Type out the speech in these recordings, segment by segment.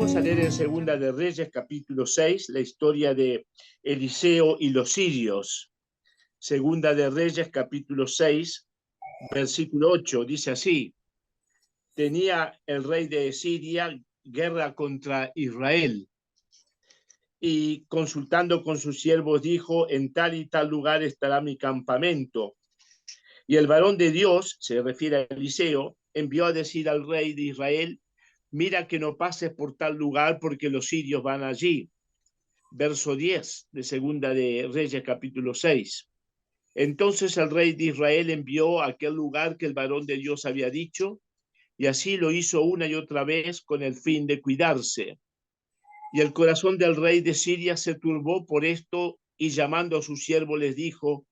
Vamos a leer en Segunda de Reyes, capítulo 6, la historia de Eliseo y los sirios. Segunda de Reyes, capítulo 6, versículo 8, dice así: tenía el rey de Siria guerra contra Israel, y consultando con sus siervos dijo: en tal y tal lugar estará mi campamento. Y el varón de Dios, se refiere a Eliseo, envió a decir al rey de Israel: mira que no pases por tal lugar, porque los sirios van allí. Verso 10 de Segunda de Reyes, capítulo 6. Entonces el rey de Israel envió a aquel lugar que el varón de Dios había dicho, y así lo hizo una y otra vez con el fin de cuidarse. Y el corazón del rey de Siria se turbó por esto, y llamando a sus siervos les dijo: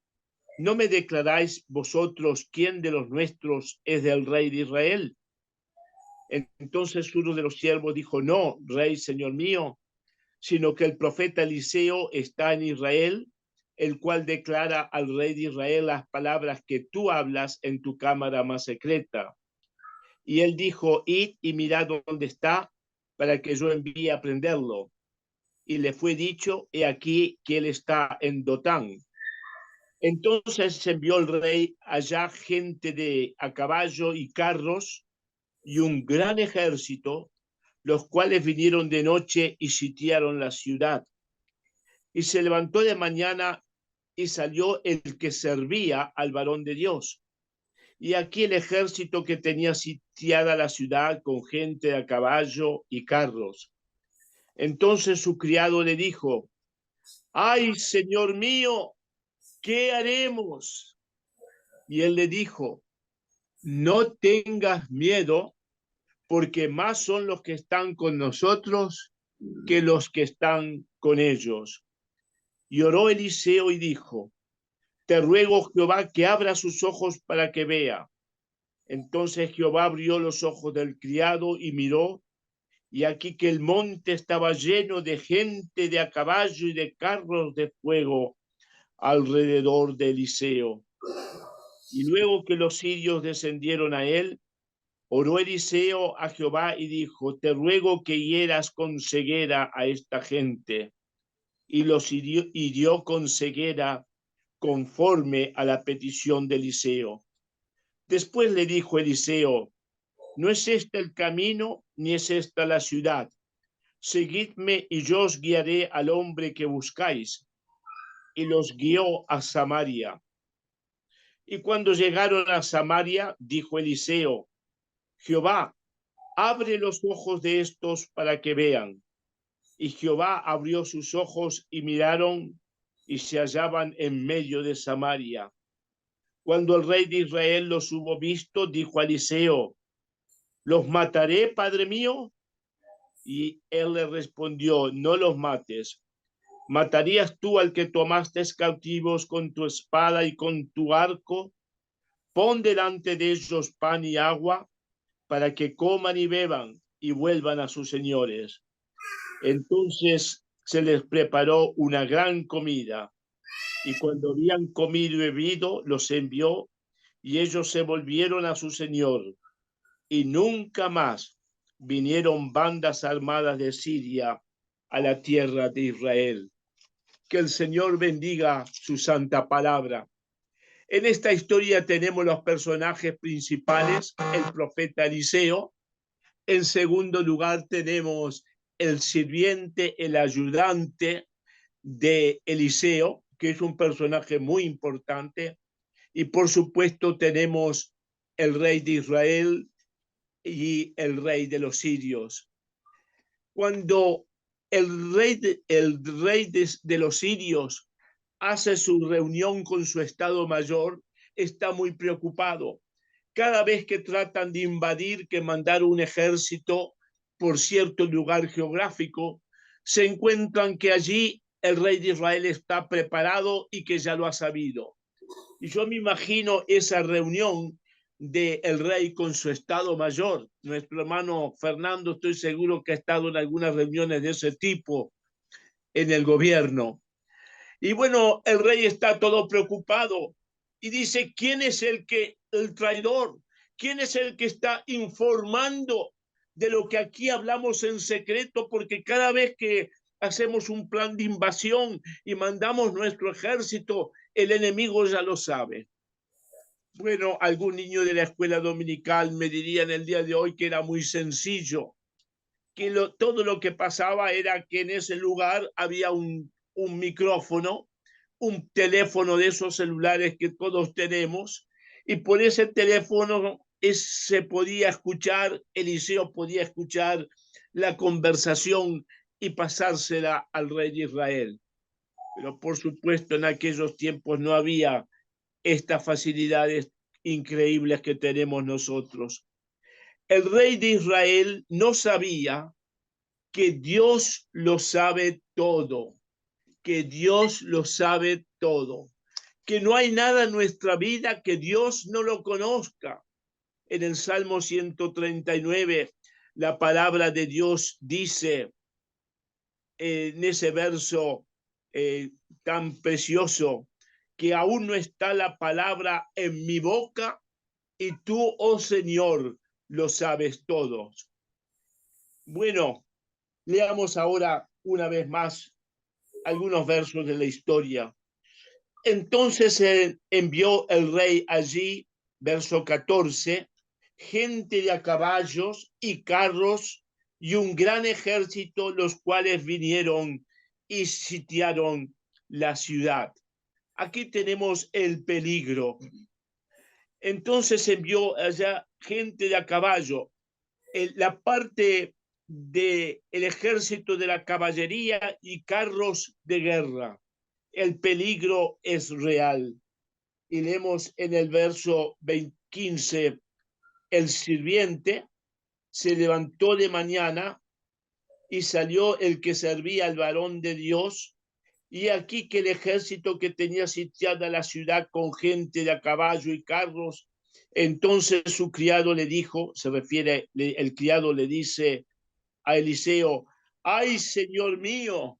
¿no me declaráis vosotros quién de los nuestros es del rey de Israel? Entonces uno de los siervos dijo: no, rey, señor mío, sino que el profeta Eliseo está en Israel, el cual declara al rey de Israel las palabras que tú hablas en tu cámara más secreta. Y él dijo: id y mirad dónde está, para que yo envíe a prenderlo. Y le fue dicho: he aquí que él está en Dotán. Entonces envió el rey allá gente a caballo y carros y un gran ejército, los cuales vinieron de noche y sitiaron la ciudad. Y se levantó de mañana y salió el que servía al varón de Dios. Y aquí el ejército que tenía sitiada la ciudad con gente a caballo y carros. Entonces su criado le dijo: ¡ay, señor mío! ¿Qué haremos? Y él le dijo: no tengas miedo, porque más son los que están con nosotros que los que están con ellos. Y oró Eliseo y dijo: te ruego, Jehová, que abra sus ojos para que vea. Entonces Jehová abrió los ojos del criado y miró, y aquí que el monte estaba lleno de gente de a caballo y de carros de fuego alrededor de Eliseo. Y luego que los sirios descendieron a él, oró Eliseo a Jehová y dijo: te ruego que hieras con ceguera a esta gente. Y los hirió con ceguera conforme a la petición de Eliseo. Después le dijo Eliseo: no es este el camino, ni es esta la ciudad. Seguidme y yo os guiaré al hombre que buscáis. Y los guió a Samaria. Y cuando llegaron a Samaria, dijo Eliseo: Jehová, abre los ojos de estos para que vean. Y Jehová abrió sus ojos y miraron, y se hallaban en medio de Samaria. Cuando el rey de Israel los hubo visto, dijo a Eliseo: ¿los mataré, padre mío? Y él le respondió: no los mates. ¿Matarías tú al que tomaste cautivos con tu espada y con tu arco? Pon delante de ellos pan y agua, para que coman y beban y vuelvan a sus señores. Entonces se les preparó una gran comida, y cuando habían comido y bebido, los envió, y ellos se volvieron a su señor, y nunca más vinieron bandas armadas de Siria a la tierra de Israel. Que el Señor bendiga su santa palabra. En esta historia tenemos los personajes principales: el profeta Eliseo. En segundo lugar tenemos el sirviente, el ayudante de Eliseo, que es un personaje muy importante. Y por supuesto tenemos el rey de Israel y el rey de los sirios. Cuando el rey de los sirios hace su reunión con su estado mayor, está muy preocupado. Cada vez que tratan de invadir, que mandar un ejército por cierto lugar geográfico, se encuentran que allí el rey de Israel está preparado y que ya lo ha sabido. Y yo me imagino esa reunión del rey con su estado mayor. Nuestro hermano Fernando, estoy seguro que ha estado en algunas reuniones de ese tipo en el gobierno. Y bueno, el rey está todo preocupado y dice: ¿quién es el traidor? ¿Quién es el que está informando de lo que aquí hablamos en secreto, porque cada vez que hacemos un plan de invasión y mandamos nuestro ejército, el enemigo ya lo sabe. Bueno, algún niño de la escuela dominical me diría en el día de hoy que era muy sencillo, que todo lo que pasaba era que en ese lugar había un micrófono, un teléfono de esos celulares que todos tenemos, y por ese teléfono se podía escuchar, Eliseo podía escuchar la conversación y pasársela al rey de Israel. Pero por supuesto en aquellos tiempos no había estas facilidades increíbles que tenemos nosotros. El rey de Israel no sabía que Dios lo sabe todo, que Dios lo sabe todo, que no hay nada en nuestra vida que Dios no lo conozca. En el Salmo 139, la palabra de Dios dice en ese verso tan precioso, que aún no está la palabra en mi boca y tú, oh Señor, lo sabes todo. Bueno, leamos ahora una vez más algunos versos de la historia. Entonces envió el rey allí, verso 14, gente de a caballos y carros y un gran ejército, los cuales vinieron y sitiaron la ciudad. Aquí tenemos el peligro. Entonces envió allá gente de a caballo. La parte del ejército de la caballería y carros de guerra. El peligro es real. Y leemos en el verso 15, el sirviente se levantó de mañana y salió el que servía al varón de Dios, y aquí que el ejército que tenía sitiada la ciudad con gente de a caballo y carros, entonces su criado le dijo, se refiere, el criado le dice a Eliseo, ay, Señor mío,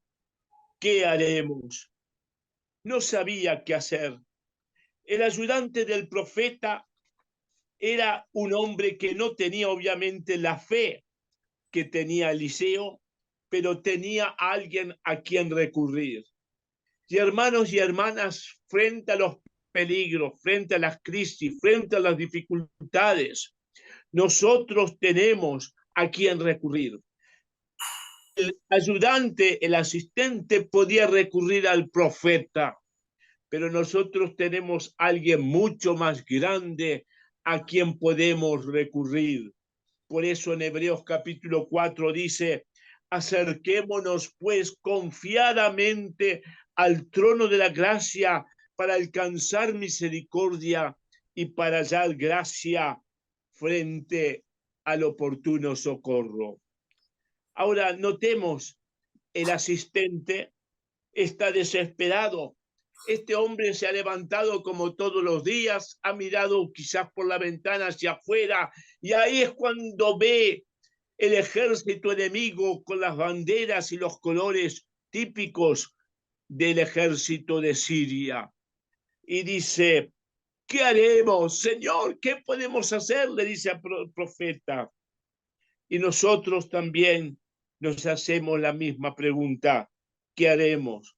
¿qué haremos? No sabía qué hacer. El ayudante del profeta era un hombre que no tenía obviamente la fe que tenía Eliseo, pero tenía a alguien a quien recurrir. Y hermanos y hermanas, frente a los peligros, frente a las crisis, frente a las dificultades, nosotros tenemos a quien recurrir. El ayudante, el asistente podía recurrir al profeta, pero nosotros tenemos a alguien mucho más grande a quien podemos recurrir. Por eso en Hebreos capítulo 4 dice, acerquémonos pues confiadamente al trono de la gracia para alcanzar misericordia y para hallar gracia frente al oportuno socorro. Ahora notemos, el asistente está desesperado. Este hombre se ha levantado como todos los días, ha mirado quizás por la ventana hacia afuera, y ahí es cuando ve el ejército enemigo con las banderas y los colores típicos del ejército de Siria. Y dice, ¿qué haremos, Señor? ¿Qué podemos hacer? Le dice al profeta. Y nosotros también nos hacemos la misma pregunta. ¿Qué haremos?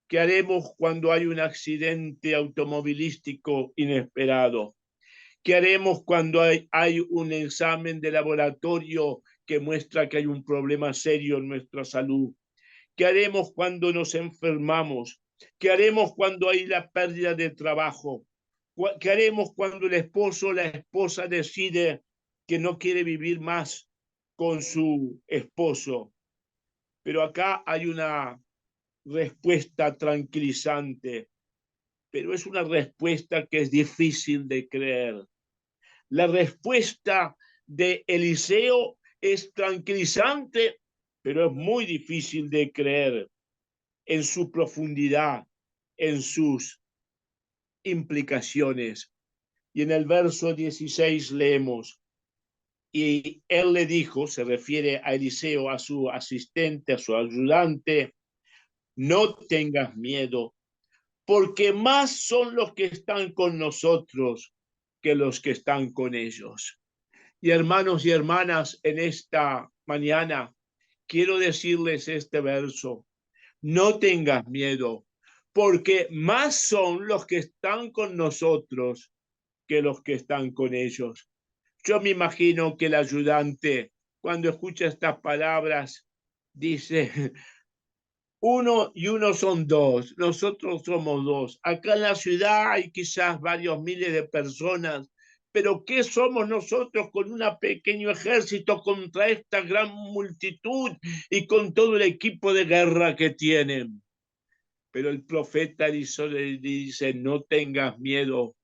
¿Qué haremos cuando hay un accidente automovilístico inesperado? ¿Qué haremos cuando hay un examen de laboratorio que muestra que hay un problema serio en nuestra salud? ¿Qué haremos cuando nos enfermamos? ¿Qué haremos cuando hay la pérdida de trabajo? ¿Qué haremos cuando el esposo o la esposa decide que no quiere vivir más con su esposo? Pero acá hay una respuesta tranquilizante, pero es una respuesta que es difícil de creer. La respuesta de Eliseo es tranquilizante, pero es muy difícil de creer en su profundidad, en sus implicaciones. Y en el verso 16 leemos, y él le dijo, se refiere a Eliseo, a su asistente, a su ayudante, no tengas miedo, porque más son los que están con nosotros que los que están con ellos. Y hermanos y hermanas, en esta mañana quiero decirles este verso. No tengas miedo, porque más son los que están con nosotros que los que están con ellos. Yo me imagino que el ayudante, cuando escucha estas palabras, dice, uno y uno son dos, nosotros somos dos. Acá en la ciudad hay quizás varios miles de personas, pero ¿qué somos nosotros con un pequeño ejército contra esta gran multitud y con todo el equipo de guerra que tienen? Pero el profeta Eliseo le dice, no tengas miedo,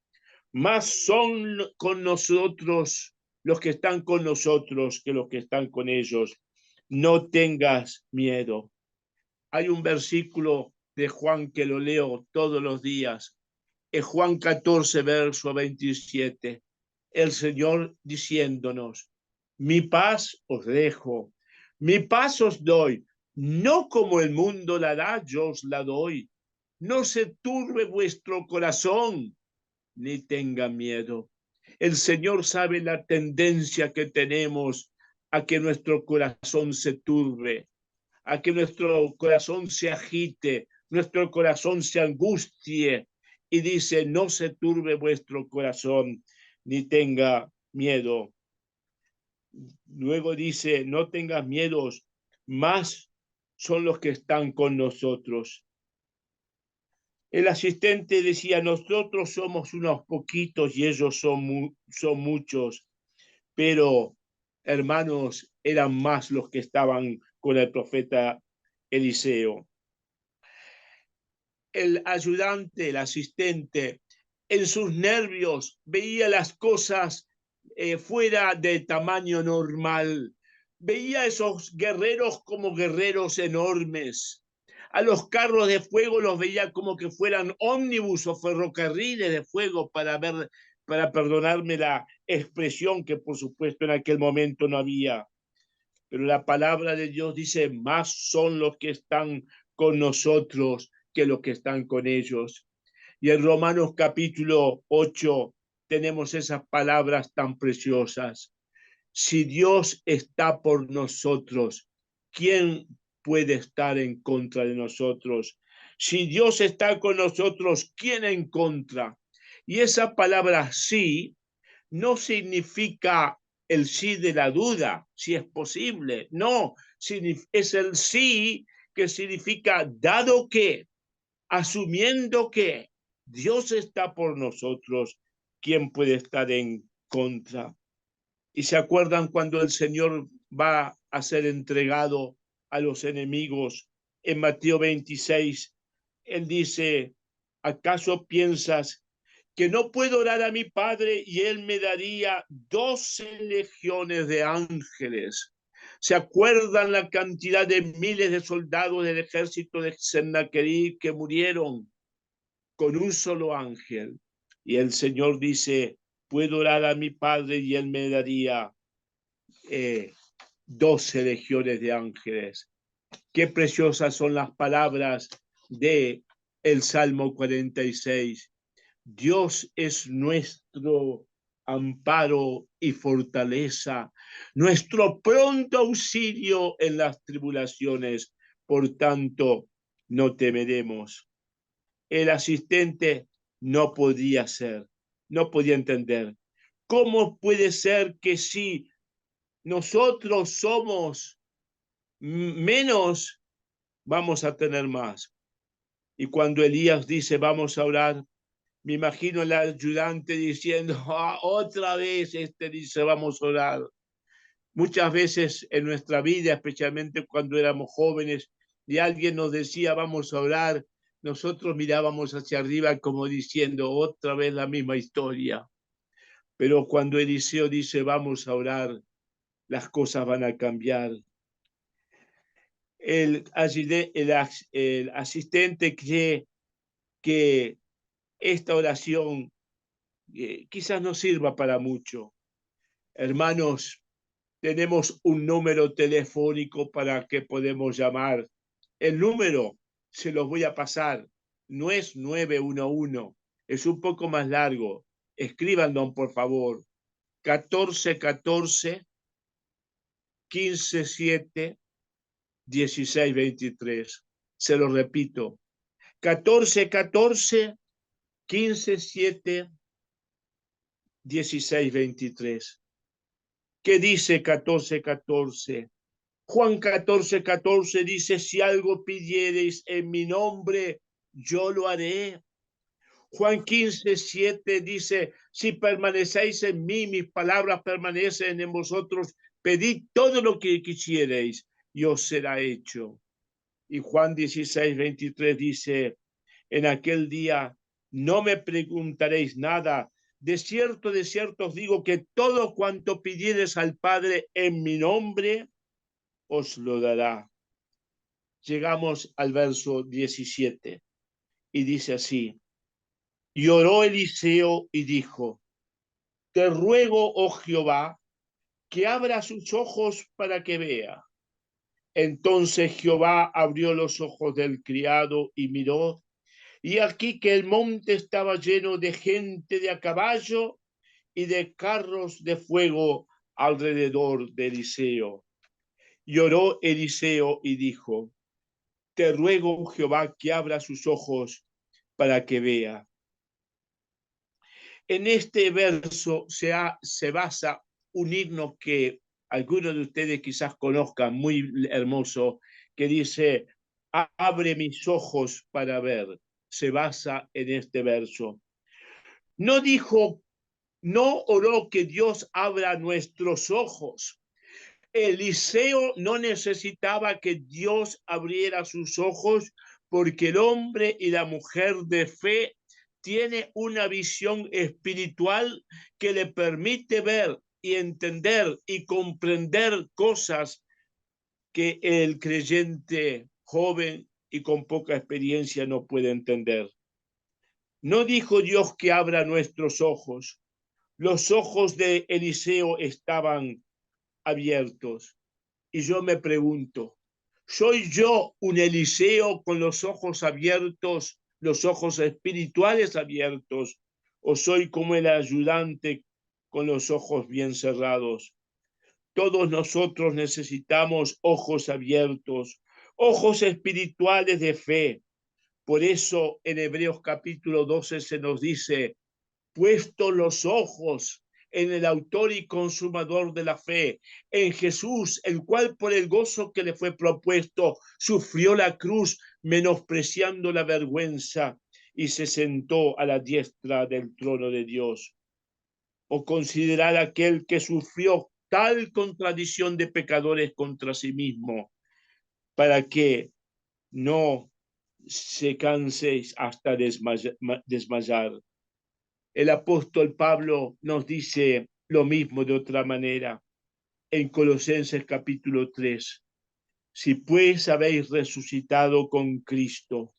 más son con nosotros los que están con nosotros que los que están con ellos. No tengas miedo. Hay un versículo de Juan que lo leo todos los días. Es Juan 14, verso 27. El Señor diciéndonos, mi paz os dejo, mi paz os doy, no como el mundo la da, yo os la doy. No se turbe vuestro corazón, ni tenga miedo. El Señor sabe la tendencia que tenemos a que nuestro corazón se turbe, a que nuestro corazón se agite, nuestro corazón se angustie, y dice, no se turbe vuestro corazón, ni tenga miedo. Luego dice, no tengas miedos, más son los que están con nosotros. El asistente decía, nosotros somos unos poquitos y ellos son muchos, pero hermanos, eran más los que estaban con el profeta Eliseo. El ayudante, el asistente, en sus nervios veía las cosas fuera de tamaño normal. Veía a esos guerreros como guerreros enormes. A los carros de fuego los veía como que fueran ómnibus o ferrocarriles de fuego para perdonarme la expresión que por supuesto en aquel momento no había. Pero la palabra de Dios dice, más son los que están con nosotros que los que están con ellos. Y en Romanos capítulo 8 tenemos esas palabras tan preciosas. Si Dios está por nosotros, ¿quién puede estar en contra de nosotros? Si Dios está con nosotros, ¿quién en contra? Y esa palabra sí no significa el sí de la duda, si es posible. No, es el sí que significa dado que, asumiendo que Dios está por nosotros, ¿quién puede estar en contra? Y se acuerdan cuando el Señor va a ser entregado a los enemigos en Mateo 26, Él dice, ¿acaso piensas que no puedo orar a mi Padre y Él me daría 12 legiones de ángeles? ¿Se acuerdan la cantidad de miles de soldados del ejército de Sennacherib que murieron con un solo ángel? Y el Señor dice, puedo orar a mi Padre y Él me daría 12 legiones de ángeles. Qué preciosas son las palabras de el Salmo 46. Dios es nuestro amparo y fortaleza, nuestro pronto auxilio en las tribulaciones. Por tanto, no temeremos. El asistente no podía entender. ¿Cómo puede ser que si nosotros somos menos, vamos a tener más? Y cuando Elías dice, vamos a orar, me imagino el ayudante diciendo, otra vez este dice, vamos a orar. Muchas veces en nuestra vida, especialmente cuando éramos jóvenes, y alguien nos decía, vamos a orar, nosotros mirábamos hacia arriba como diciendo, otra vez la misma historia. Pero cuando Eliseo dice, vamos a orar, las cosas van a cambiar. El asistente cree que esta oración quizás no sirva para mucho. Hermanos, tenemos un número telefónico para que podemos llamar. El número se los voy a pasar. No es 911, es un poco más largo. Escríbanlo, por favor. 14, 14, 15, 7, 16, 23. Se lo repito. 14, 14, 15, 7, 16, 23. ¿Qué dice 14, 14? Juan 14, 14 dice, si algo pidiereis en mi nombre, yo lo haré. Juan 15, 7 dice, si permanecéis en mí, mis palabras permanecen en vosotros, pedid todo lo que quisierais y os será hecho. Y Juan 16, 23 dice, en aquel día no me preguntaréis nada. De cierto os digo que todo cuanto pidiereis al Padre en mi nombre, os lo dará. Llegamos al verso 17 y dice así, y oró Eliseo y dijo, te ruego, oh Jehová, que abra sus ojos para que vea. Entonces Jehová abrió los ojos del criado y miró, y aquí que el monte estaba lleno de gente de a caballo y de carros de fuego alrededor de Eliseo. Y oró Eliseo y dijo, te ruego, Jehová, que abra sus ojos para que vea. En este verso se basa un himno que algunos de ustedes quizás conozcan, muy hermoso, que dice, abre mis ojos para ver. Se basa en este verso. No dijo, no oró que Dios abra nuestros ojos. Eliseo no necesitaba que Dios abriera sus ojos porque el hombre y la mujer de fe tiene una visión espiritual que le permite ver y entender y comprender cosas que el creyente joven y con poca experiencia no puede entender. No dijo Dios que abra nuestros ojos. Los ojos de Eliseo estaban abiertos. Y yo me pregunto, ¿soy yo un Eliseo con los ojos abiertos, los ojos espirituales abiertos, o soy como el ayudante con los ojos bien cerrados? Todos nosotros necesitamos ojos abiertos, ojos espirituales de fe. Por eso en Hebreos capítulo 12 se nos dice, puesto los ojos en el autor y consumador de la fe, en Jesús, el cual por el gozo que le fue propuesto, sufrió la cruz, menospreciando la vergüenza, y se sentó a la diestra del trono de Dios. O considerar aquel que sufrió tal contradicción de pecadores contra sí mismo, para que no se canséis hasta desmayar. El apóstol Pablo nos dice lo mismo de otra manera en Colosenses capítulo 3. Si pues habéis resucitado con Cristo,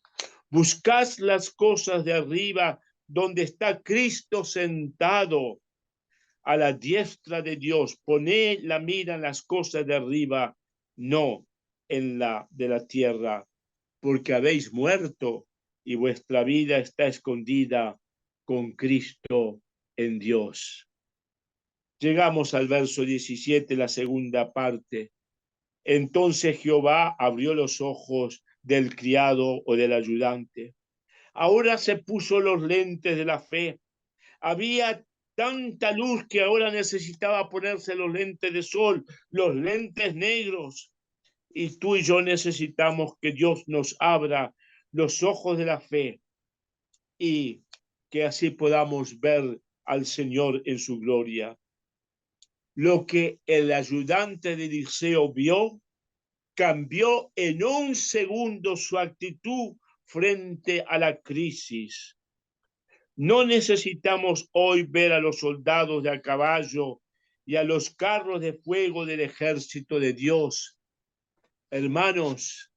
buscad las cosas de arriba donde está Cristo sentado a la diestra de Dios. Poned la mira en las cosas de arriba, no en la de la tierra, porque habéis muerto y vuestra vida está escondida con Cristo en Dios. Llegamos al verso 17, la segunda parte. Entonces Jehová abrió los ojos del criado o del ayudante. Ahora se puso los lentes de la fe. Había tanta luz que ahora necesitaba ponerse los lentes de sol, los lentes negros. Y tú y yo necesitamos que Dios nos abra los ojos de la fe y que así podamos ver al Señor en su gloria. Lo que el ayudante de Eliseo vio cambió en un segundo su actitud frente a la crisis. No necesitamos hoy ver a los soldados de a caballo y a los carros de fuego del ejército de Dios. Hermanos,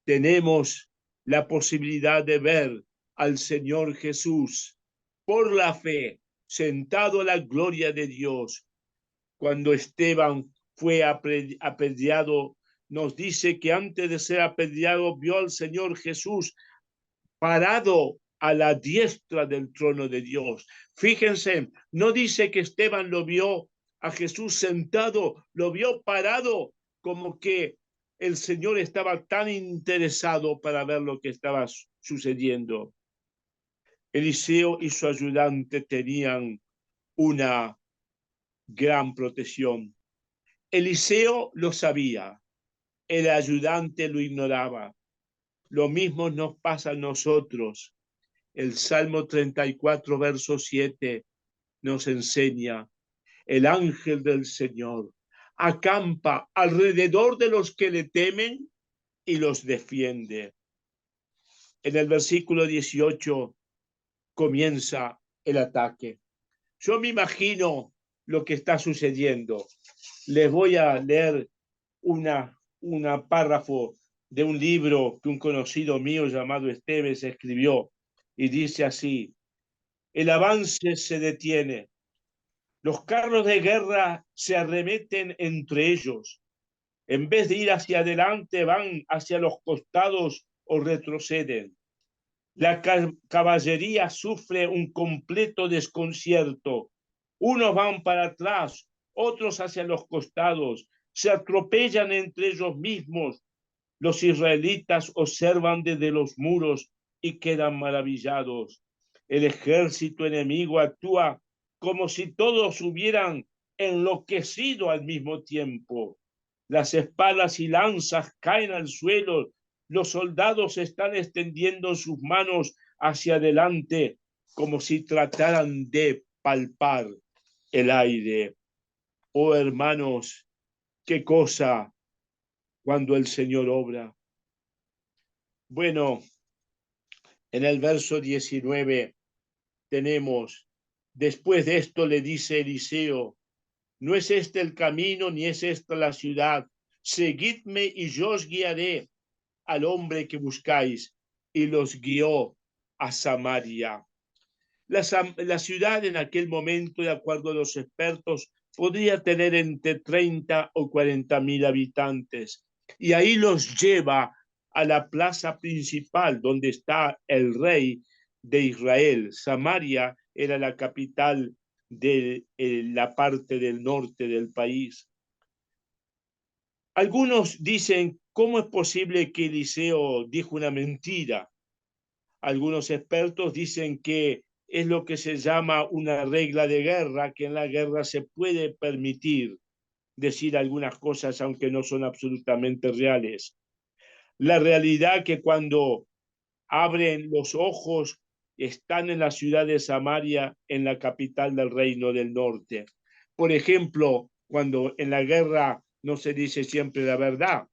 tenemos la posibilidad de ver al Señor Jesús por la fe, sentado a la gloria de Dios. Cuando Esteban fue apedreado, nos dice que antes de ser apedreado vio al Señor Jesús parado a la diestra del trono de Dios. Fíjense, no dice que Esteban lo vio a Jesús sentado, lo vio parado, como que el Señor estaba tan interesado para ver lo que estaba sucediendo. Eliseo y su ayudante tenían una gran protección. Eliseo lo sabía, el ayudante lo ignoraba. Lo mismo nos pasa a nosotros. El Salmo 34, verso 7 nos enseña: el ángel del Señor acampa alrededor de los que le temen y los defiende. En el versículo 18 comienza el ataque. Yo me imagino lo que está sucediendo. Les voy a leer una párrafo de un libro que un conocido mío llamado Esteves escribió, y dice así: el avance se detiene. Los carros de guerra se arremeten entre ellos. En vez de ir hacia adelante, van hacia los costados o retroceden. La caballería sufre un completo desconcierto. Unos van para atrás, otros hacia los costados. Se atropellan entre ellos mismos. Los israelitas observan desde los muros y quedan maravillados. El ejército enemigo actúa como si todos hubieran enloquecido al mismo tiempo. Las espadas y lanzas caen al suelo. Los soldados están extendiendo sus manos hacia adelante como si trataran de palpar el aire. Oh hermanos, qué cosa cuando el Señor obra. Bueno, en el verso 19 tenemos: después de esto le dice Eliseo, no es este el camino ni es esta la ciudad. Seguidme y yo os guiaré al hombre que buscáis. Y los guió a Samaria. La ciudad en aquel momento, de acuerdo a los expertos, podría tener entre 30 o 40.000 habitantes. Y ahí los lleva a la plaza principal donde está el rey de Israel. Samaria era la capital de la parte del norte del país. Algunos dicen: ¿cómo es posible que Eliseo dijo una mentira? Algunos expertos dicen que es lo que se llama una regla de guerra, que en la guerra se puede permitir decir algunas cosas aunque no son absolutamente reales. La realidad que cuando abren los ojos están en la ciudad de Samaria, en la capital del reino del norte. Por ejemplo, cuando en la guerra no se dice siempre la verdad,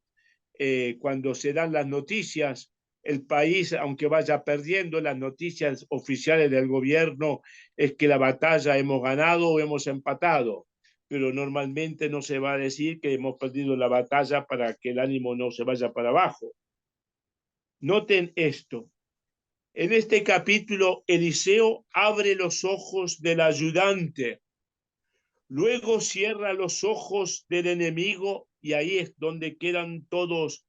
cuando se dan las noticias, el país, aunque vaya perdiendo, las noticias oficiales del gobierno es que la batalla hemos ganado o hemos empatado, pero normalmente no se va a decir que hemos perdido la batalla para que el ánimo no se vaya para abajo. Noten esto. En este capítulo, Eliseo abre los ojos del ayudante, luego cierra los ojos del enemigo, y ahí es donde quedan todos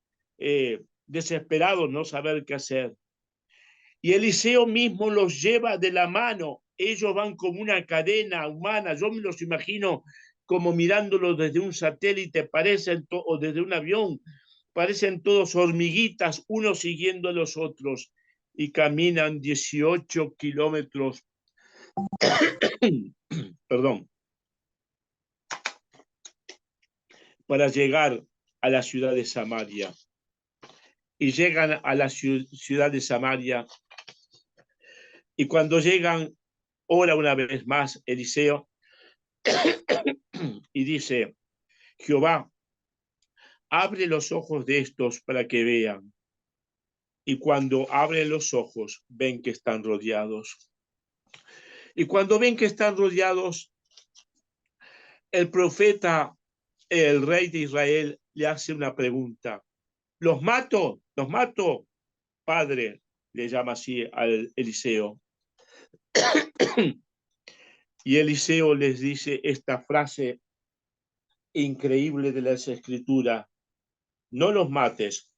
desesperados, no saber qué hacer. Y Eliseo mismo los lleva de la mano. Ellos van como una cadena humana. Yo me los imagino como mirándolos desde un satélite, o desde un avión. Parecen todos hormiguitas, unos siguiendo a los otros, y caminan 18 kilómetros, perdón, para llegar a la ciudad de Samaria. Y llegan a la ciudad de Samaria, y cuando llegan, ora una vez más Eliseo y dice: Jehová, abre los ojos de estos para que vean. Y cuando abren los ojos, ven que están rodeados. Y cuando ven que están rodeados, el profeta, el rey de Israel, le hace una pregunta: ¿los mato? ¿Los mato? Padre, le llama así al Eliseo. Y Eliseo les dice esta frase increíble de las Escrituras: no los mates.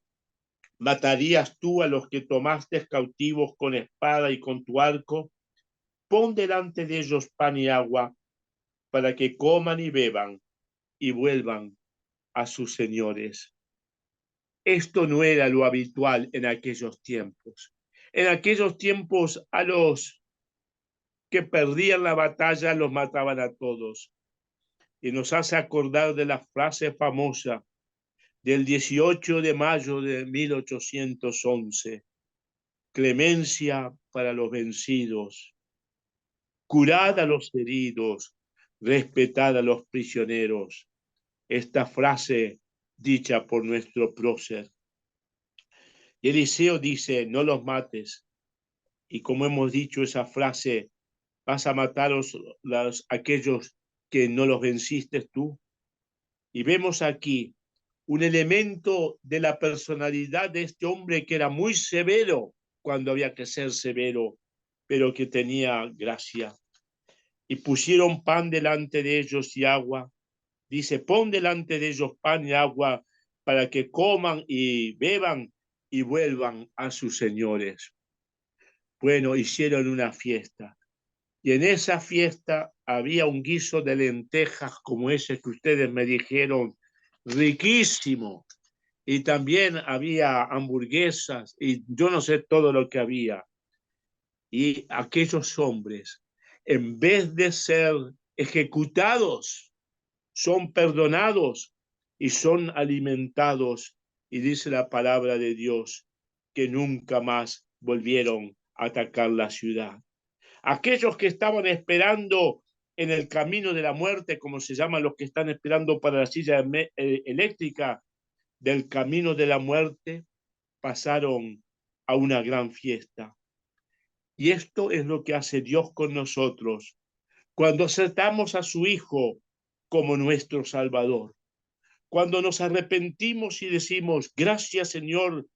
¿Matarías tú a los que tomaste cautivos con espada y con tu arco? Pon delante de ellos pan y agua. para que coman y beban y vuelvan a sus señores. Esto no era lo habitual en aquellos tiempos. En aquellos tiempos a los que perdían la batalla los mataban a todos. Y nos hace acordar de la frase famosa del 18 de mayo de 1811. Clemencia para los vencidos, curad a los heridos, respetad a los prisioneros. Esta frase dicha por nuestro prócer. Y Eliseo dice, no los mates. Y como hemos dicho esa frase, vas a matar a aquellos que no los venciste tú. Y vemos aquí un elemento de la personalidad de este hombre que era muy severo cuando había que ser severo, pero que tenía gracia. Y pusieron pan delante de ellos y agua. Dice, pon delante de ellos pan y agua para que coman y beban y vuelvan a sus señores. Bueno, hicieron una fiesta. Y en esa fiesta había un guiso de lentejas como ese que ustedes me dijeron, riquísimo. Y también había hamburguesas y yo no sé todo lo que había. Y aquellos hombres, en vez de ser ejecutados, son perdonados y son alimentados. Y dice la palabra de Dios que nunca más volvieron a atacar la ciudad. Aquellos que estaban esperando en el camino de la muerte, como se llaman los que están esperando para la silla eléctrica del camino de la muerte, pasaron a una gran fiesta. Y esto es lo que hace Dios con nosotros cuando aceptamos a su Hijo como nuestro Salvador. Cuando nos arrepentimos y decimos, gracias Señor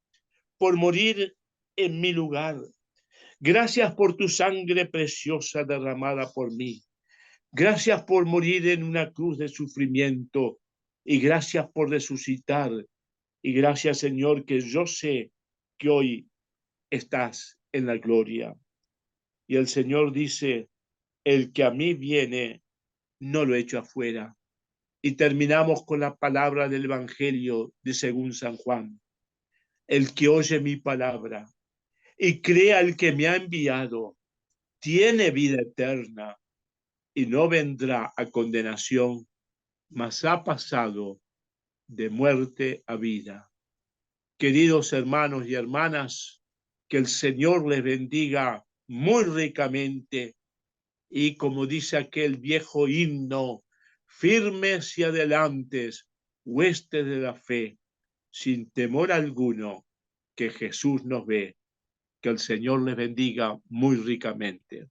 por morir en mi lugar. Gracias por tu sangre preciosa derramada por mí. Gracias por morir en una cruz de sufrimiento. Y gracias por resucitar. Y gracias Señor que yo sé que hoy estás en la gloria. Y el Señor dice, el que a mí viene, no lo echo afuera. Y terminamos con la palabra del Evangelio de según San Juan. El que oye mi palabra y crea al que me ha enviado, tiene vida eterna y no vendrá a condenación, mas ha pasado de muerte a vida. Queridos hermanos y hermanas, que el Señor les bendiga muy ricamente y como dice aquel viejo himno, firmes y adelantes, huestes de la fe, sin temor alguno, que Jesús nos ve. Que el Señor les bendiga muy ricamente.